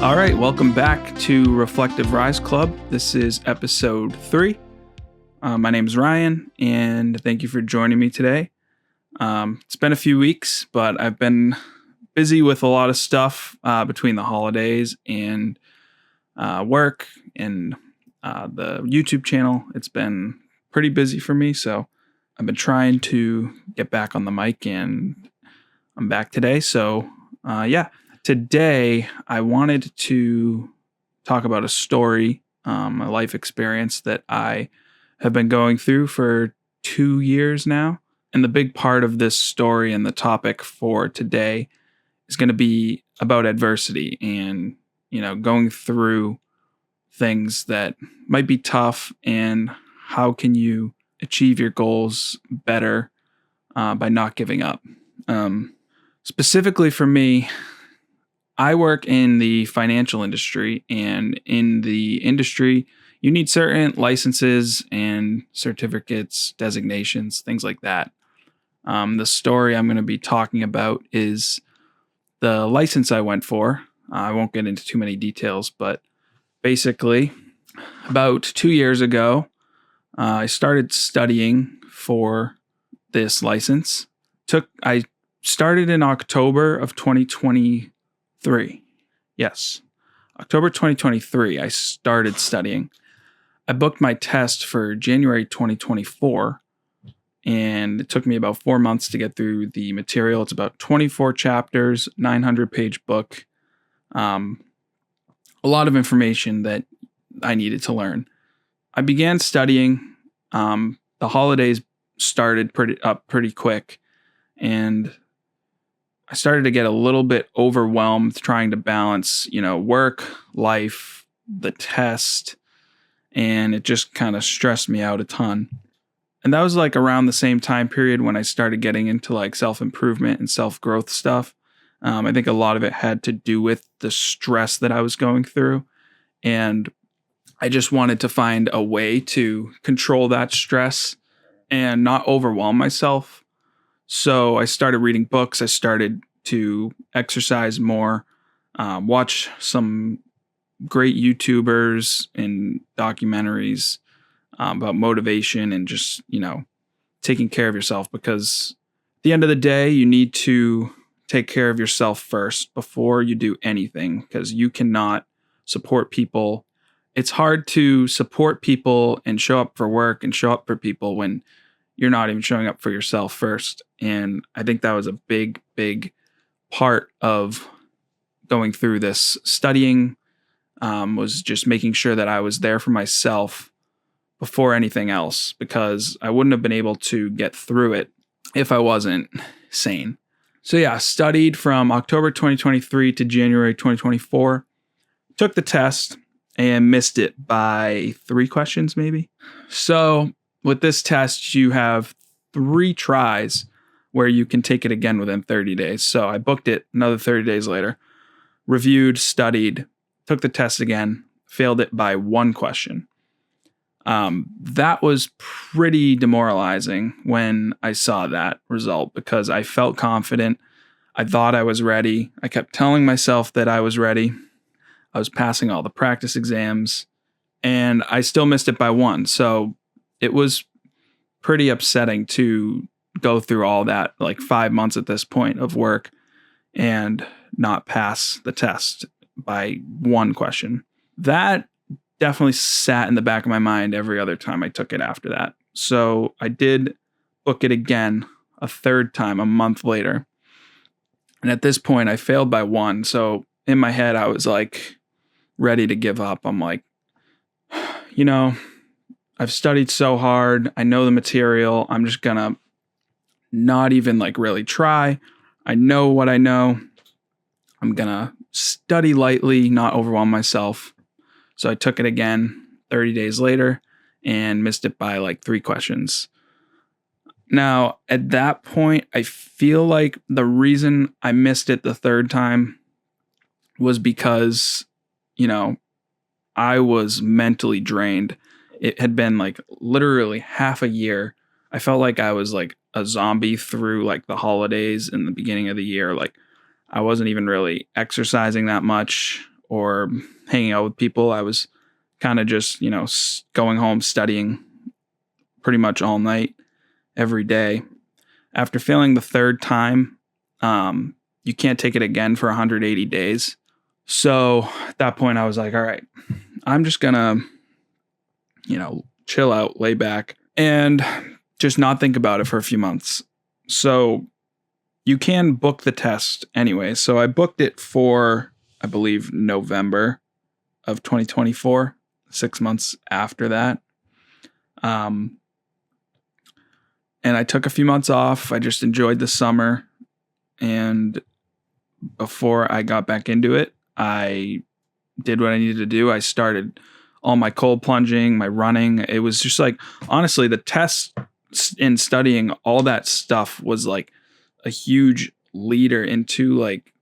All right, welcome back to Reflective Ryse Club. This is episode 3. My name is Ryan, and thank you for joining me today. It's been a few weeks, but I've been busy with a lot of stuff between the holidays and work and the YouTube channel. It's been pretty busy for me, so I've been trying to get back on the mic, and I'm back today. So, Today, I wanted to talk about a story, a life experience that I have been going through for 2 years now. And the big part of this story and the topic for today is going to be about adversity and, going through things that might be tough and how can you achieve your goals better by not giving up. Specifically for me, I work in the financial industry, and in the industry, you need certain licenses and certificates, designations, things like that. The story I'm going to be talking about is the license I went for. I won't get into too many details, but basically, about 2 years ago, I started studying for this license. I started in October of 2023. Yes, October 2023, I started studying. I booked my test for January 2024, and it took me about 4 months to get through the material. It's about 24 chapters, 900-page book, a lot of information that I needed to learn. I began studying. The holidays started pretty quick, and I started to get a little bit overwhelmed trying to balance, work, life, the test, and it just kind of stressed me out a ton. And that was like around the same time period when I started getting into like self-improvement and self-growth stuff. I think a lot of it had to do with the stress that I was going through. And I just wanted to find a way to control that stress and not overwhelm myself. So I started reading books. I started to exercise more, watch some great YouTubers and documentaries about motivation and just, taking care of yourself, because at the end of the day, you need to take care of yourself first before you do anything, because you cannot support people. It's hard to support people and show up for work and show up for people when you're not even showing up for yourself first. And I think that was a big, big part of going through this studying, was just making sure that I was there for myself before anything else, because I wouldn't have been able to get through it if I wasn't sane. So yeah, studied from October 2023 to January 2024, took the test and missed it by 3 questions maybe. So with this test, you have 3 tries where you can take it again within 30 days. So I booked it another 30 days later, reviewed, studied, took the test again, failed it by 1 question. That was pretty demoralizing when I saw that result, because I felt confident. I thought I was ready. I kept telling myself that I was ready. I was passing all the practice exams, and I still missed it by 1. So it was pretty upsetting to go through all that, like 5 months at this point of work, and not pass the test by 1 question. That definitely sat in the back of my mind every other time I took it after that. So I did book it again a 3rd time a month later. And at this point, I failed by 1. So in my head, I was like ready to give up. I'm like, I've studied so hard. I know the material. I'm just going to not even like really try. I know what I know. I'm going to study lightly, not overwhelm myself. So I took it again 30 days later and missed it by like 3 questions. Now, at that point, I feel like the reason I missed it the 3rd time was because, I was mentally drained. It had been like literally half a year. I felt like I was like a zombie through like the holidays and the beginning of the year. Like I wasn't even really exercising that much or hanging out with people. I was kind of just, going home studying pretty much all night, every day. After failing the third time, you can't take it again for 180 days. So at that point, I was like, all right, I'm just going to, chill out, lay back, and just not think about it for a few months. So you can book the test anyway. So I booked it for, I believe, November of 2024, 6 months after that. And I took a few months off. I just enjoyed the summer. And before I got back into it, I did what I needed to do. I started all my cold plunging, my running. It was just like, honestly, the tests and studying all that stuff was like a huge leader into like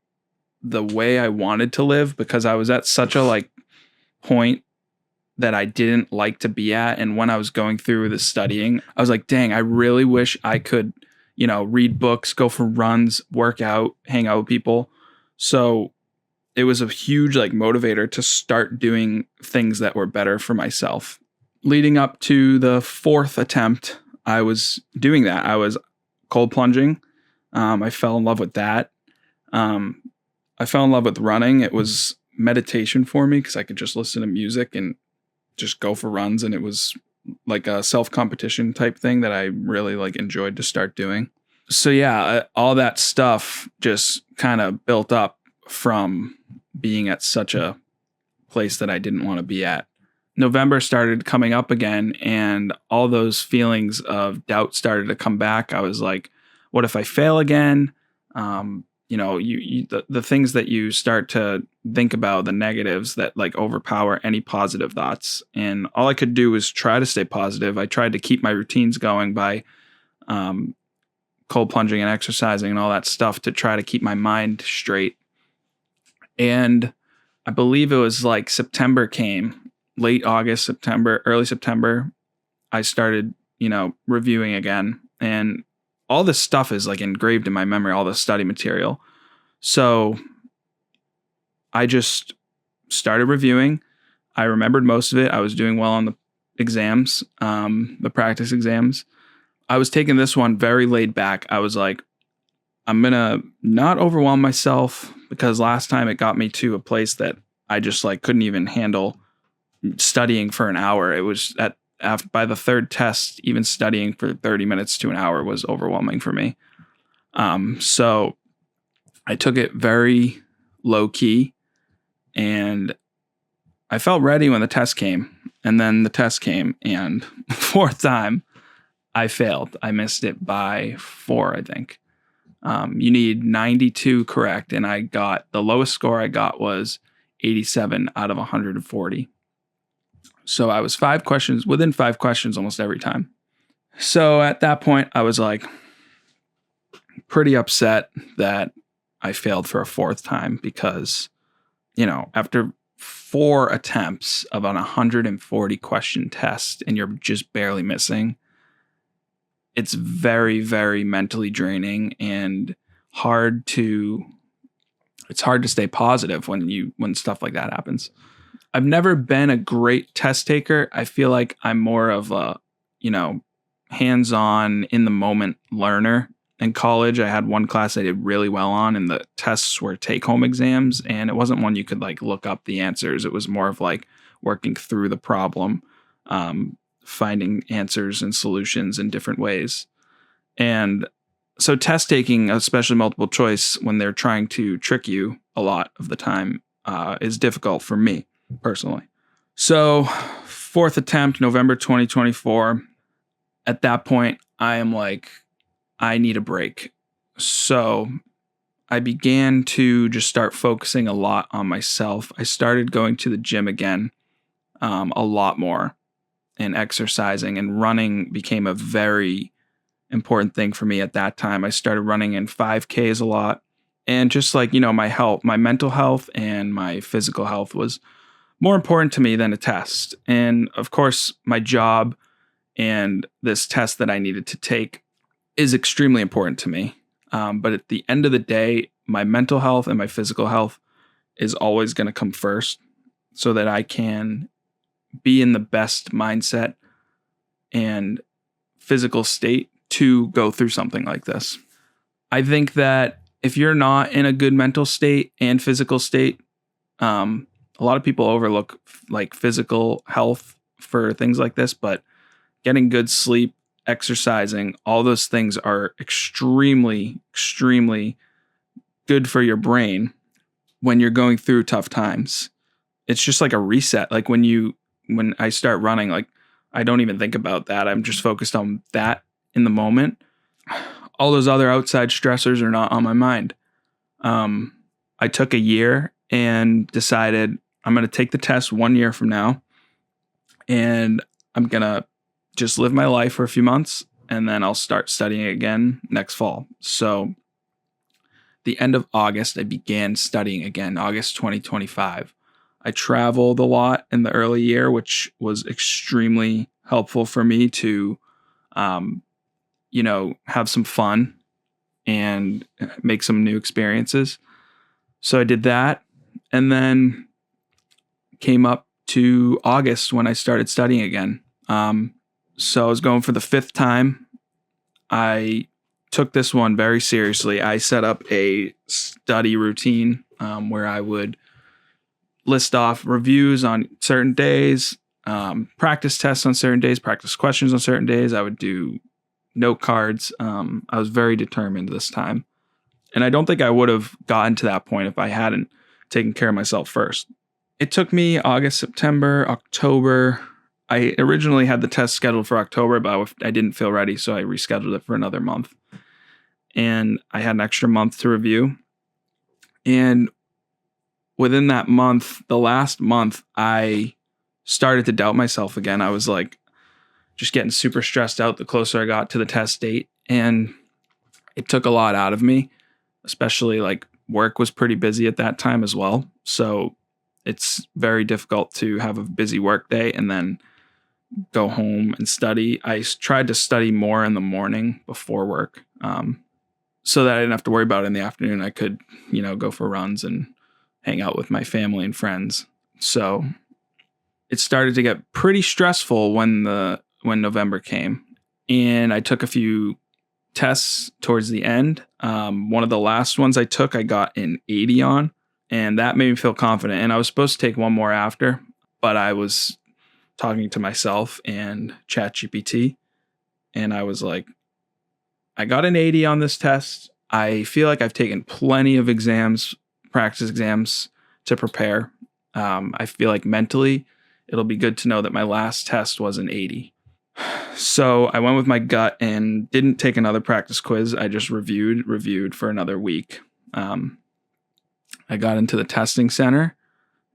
the way I wanted to live, because I was at such a like point that I didn't like to be at. And when I was going through the studying, I was like, dang, I really wish I could, read books, go for runs, work out, hang out with people. So it was a huge like motivator to start doing things that were better for myself. Leading up to the fourth attempt, I was doing that. I was cold plunging. I fell in love with that. I fell in love with running. It was meditation for me because I could just listen to music and just go for runs. And it was like a self-competition type thing that I really like enjoyed to start doing. So yeah, all that stuff just kind of built up from being at such a place that I didn't want to be at. November started coming up again, and all those feelings of doubt started to come back. I was like, what if I fail again? The things that you start to think about, the negatives that like overpower any positive thoughts. And all I could do was try to stay positive. I tried to keep my routines going by cold plunging and exercising and all that stuff to try to keep my mind straight. And I believe it was like September came, late August, September, early September. I started, reviewing again, and all this stuff is like engraved in my memory, all the study material. So I just started reviewing. I remembered most of it. I was doing well on the exams, the practice exams. I was taking this one very laid back. I was like, I'm going to not overwhelm myself, because last time it got me to a place that I just like couldn't even handle studying for an hour. It was by the third test, even studying for 30 minutes to an hour was overwhelming for me. So I took it very low key, and I felt ready when the test came. And then the test came, and fourth time I failed. I missed it by 4, I think. You need 92 correct, and the lowest score I got was 87 out of 140. So I was within 5 questions almost every time. So at that point, I was like pretty upset that I failed for a fourth time, because, after 4 attempts of an 140 question test and you're just barely missing, it's very, very mentally draining and it's hard to stay positive when stuff like that happens. I've never been a great test taker. I feel like I'm more of a, hands-on, in the moment learner. In college, I had one class I did really well on, and the tests were take-home exams, and it wasn't one you could like look up the answers. It was more of like working through the problem, finding answers and solutions in different ways. And so test taking, especially multiple choice, when they're trying to trick you a lot of the time, is difficult for me personally. So fourth attempt, November 2024. At that point, I am like, I need a break. So I began to just start focusing a lot on myself. I started going to the gym again, a lot more, and exercising, and running became a very important thing for me at that time. I started running in 5Ks a lot, and just like, my health, my mental health and my physical health was more important to me than a test. And of course, my job and this test that I needed to take is extremely important to me. But at the end of the day, my mental health and my physical health is always going to come first so that I can be in the best mindset and physical state to go through something like this. I think that if you're not in a good mental state and physical state, a lot of people overlook like physical health for things like this, but getting good sleep, exercising, all those things are extremely, extremely good for your brain when you're going through tough times. It's just like a reset. Like when I start running, like I don't even think about that. I'm just focused on that in the moment. All those other outside stressors are not on my mind. I took a year and decided I'm going to take the test 1 year from now, and I'm going to just live my life for a few months, and then I'll start studying again next fall. So the end of August, I began studying again, August 2025. I traveled a lot in the early year, which was extremely helpful for me to, have some fun and make some new experiences. So I did that, and then came up to August when I started studying again. So I was going for the 5th time. I took this one very seriously. I set up a study routine where I would list off reviews on certain days, practice tests on certain days, practice questions on certain days. I would do note cards. I was very determined this time. And I don't think I would have gotten to that point if I hadn't taken care of myself first. It took me August, September, October. I originally had the test scheduled for October, but I didn't feel ready, so I rescheduled it for another month. And I had an extra month to review. And within that month, the last month, I started to doubt myself again. I was like just getting super stressed out the closer I got to the test date. And it took a lot out of me, especially like work was pretty busy at that time as well. So it's very difficult to have a busy work day and then go home and study. I tried to study more in the morning before work, so that I didn't have to worry about it in the afternoon. I could, go for runs and hang out with my family and friends. So it started to get pretty stressful when November came, and I took a few tests towards the end. One of the last ones I took, I got an 80 on, and that made me feel confident. And I was supposed to take one more after, but I was talking to myself and ChatGPT, and I was like, I got an 80 on this test. I feel like I've taken plenty of practice exams to prepare. I feel like mentally it'll be good to know that my last test was an 80. So I went with my gut and didn't take another practice quiz. I just reviewed for another week. I got into the testing center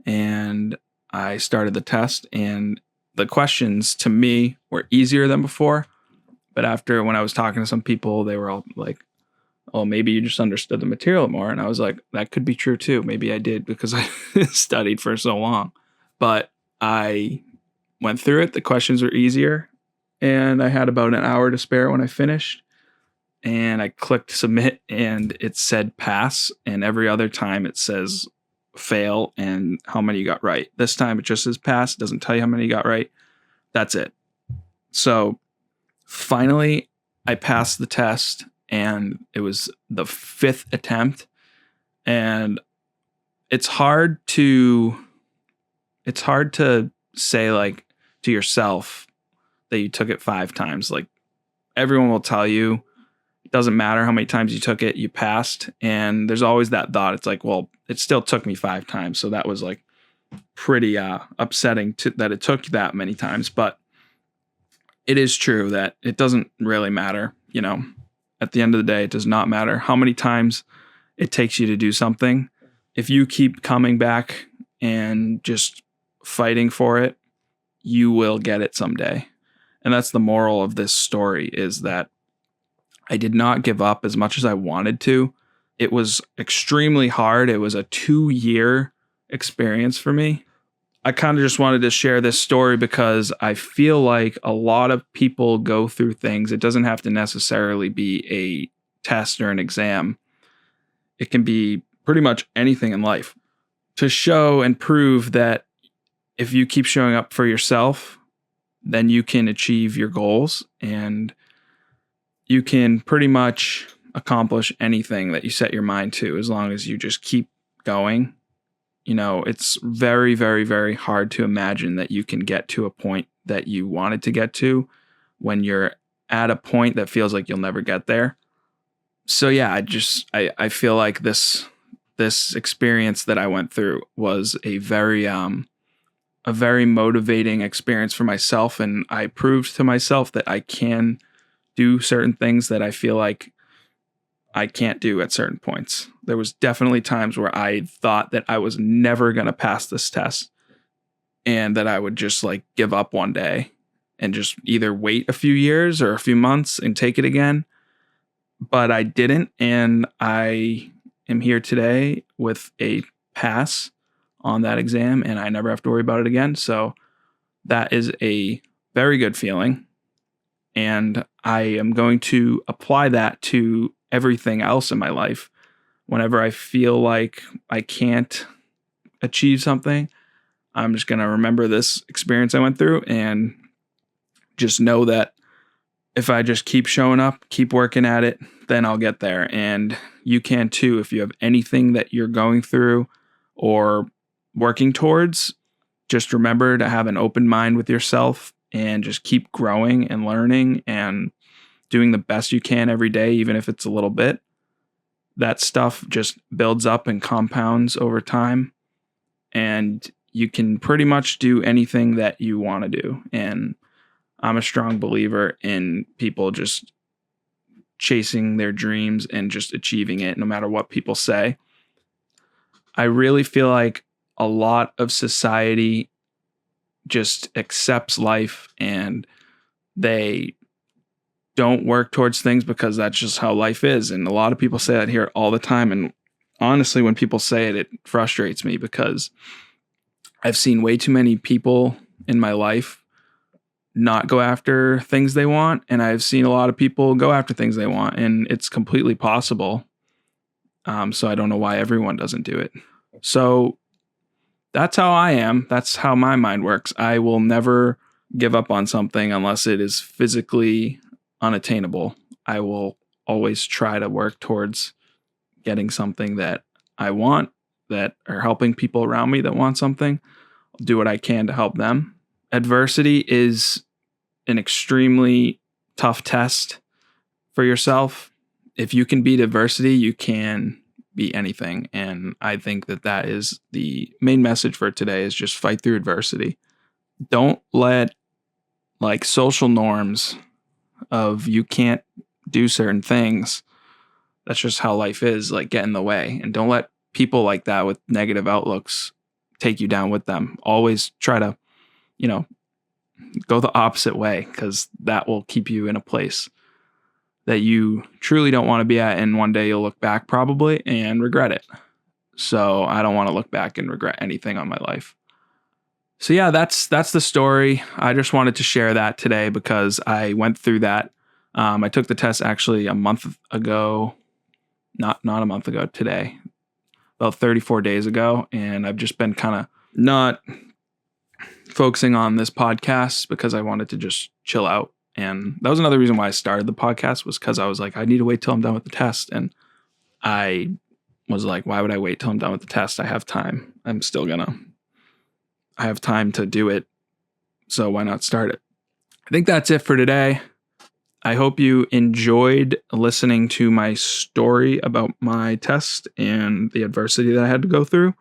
and I started the test, and the questions to me were easier than before. But when I was talking to some people, they were all like, oh, maybe you just understood the material more. And I was like, that could be true too. Maybe I did because I studied for so long. But I went through it. The questions were easier. And I had about an hour to spare when I finished. And I clicked submit and it said pass. And every other time it says fail and how many you got right. This time it just says pass. It doesn't tell you how many you got right. That's it. So finally, I passed the test, and it was the 5th attempt. And it's hard to say like to yourself that you took it 5 times. Like everyone will tell you, it doesn't matter how many times you took it, you passed. And there's always that thought. It's like, well, it still took me 5 times. So that was like pretty upsetting that it took that many times. But it is true that it doesn't really matter. At the end of the day, it does not matter how many times it takes you to do something. If you keep coming back and just fighting for it, you will get it someday. And that's the moral of this story, is that I did not give up as much as I wanted to. It was extremely hard. It was a 2-year experience for me. I kind of just wanted to share this story because I feel like a lot of people go through things. It doesn't have to necessarily be a test or an exam. It can be pretty much anything in life. to show and prove that if you keep showing up for yourself, then you can achieve your goals and you can pretty much accomplish anything that you set your mind to as long as you just keep going. It's very, very, very hard to imagine that you can get to a point that you wanted to get to when you're at a point that feels like you'll never get there. So yeah, I feel like this experience that I went through was a very motivating experience for myself, and I proved to myself that I can do certain things that I feel like I can't do at certain points. There was definitely times where I thought that I was never going to pass this test and that I would just like give up one day and just either wait a few years or a few months and take it again. But I didn't, and I am here today with a pass on that exam, and I never have to worry about it again. So that is a very good feeling, and I am going to apply that to everything else in my life. Whenever I feel like I can't achieve something, I'm just going to remember this experience I went through and just know that if I just keep showing up, keep working at it, then I'll get there. And you can too. If you have anything that you're going through or working towards, just remember to have an open mind with yourself and just keep growing and learning and doing the best you can every day, even if it's a little bit. That stuff just builds up and compounds over time. And you can pretty much do anything that you want to do. And I'm a strong believer in people just chasing their dreams and just achieving it no matter what people say. I really feel like a lot of society just accepts life and they don't work towards things because that's just how life is. And a lot of people say that here all the time. And honestly, when people say it, it frustrates me because I've seen way too many people in my life not go after things they want. And I've seen a lot of people go after things they want, and it's completely possible. So I don't know why everyone doesn't do it. So that's how I am. That's how my mind works. I will never give up on something unless it is physically unattainable. I will always try to work towards getting something that I want, that are helping people around me that want something. I'll do what I can to help them. Adversity is an extremely tough test for yourself. If you can beat adversity, you can beat anything. And I think that is the main message for today, is just fight through adversity. Don't let like social norms of you can't do certain things, that's just how life is, like get in the way. And don't let people like that with negative outlooks take you down with them. Always try to, go the opposite way, because that will keep you in a place that you truly don't want to be at. And one day you'll look back probably and regret it. So I don't want to look back and regret anything on my life. So yeah, that's the story. I just wanted to share that today because I went through that. I took the test actually a month ago, not a month ago today, about 34 days ago. And I've just been kind of not focusing on this podcast because I wanted to just chill out. And that was another reason why I started the podcast, was because I was like, I need to wait till I'm done with the test. And I was like, why would I wait till I'm done with the test? I have time. I have time to do it. So why not start it? I think that's it for today. I hope you enjoyed listening to my story about my test and the adversity that I had to go through.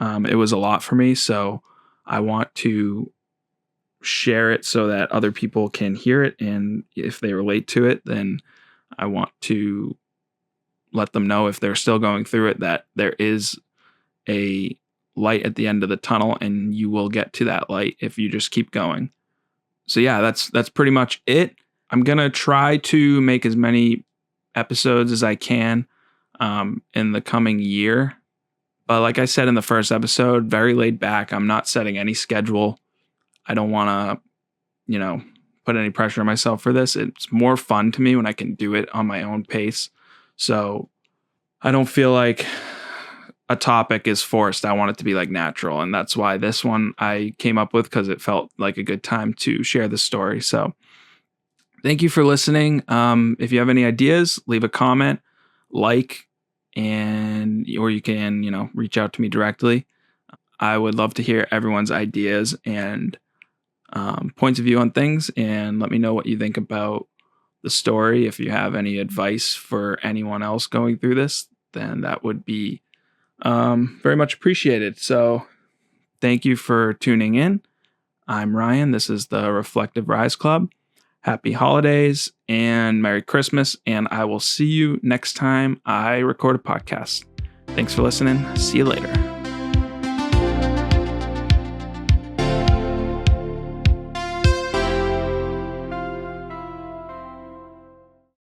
It was a lot for me, so I want to share it so that other people can hear it. And if they relate to it, then I want to let them know, if they're still going through it, that there is a light at the end of the tunnel, and you will get to that light if you just keep going. So yeah, that's pretty much it. I'm going to try to make as many episodes as I can in the coming year. But like I said in the first episode, very laid back. I'm not setting any schedule. I don't want to, put any pressure on myself for this. It's more fun to me when I can do it on my own pace. So I don't feel like a topic is forced, I want it to be like natural. And that's why this one I came up with, because it felt like a good time to share the story. So thank you for listening. If you have any ideas, leave a comment, or you can, reach out to me directly. I would love to hear everyone's ideas and points of view on things, and let me know what you think about the story. If you have any advice for anyone else going through this, then that would be very much appreciated. So thank you for tuning in. I'm Ryan. This is the Reflective Ryse Club. Happy holidays and Merry Christmas, and I will see you next time I record a podcast. Thanks for listening. See you later.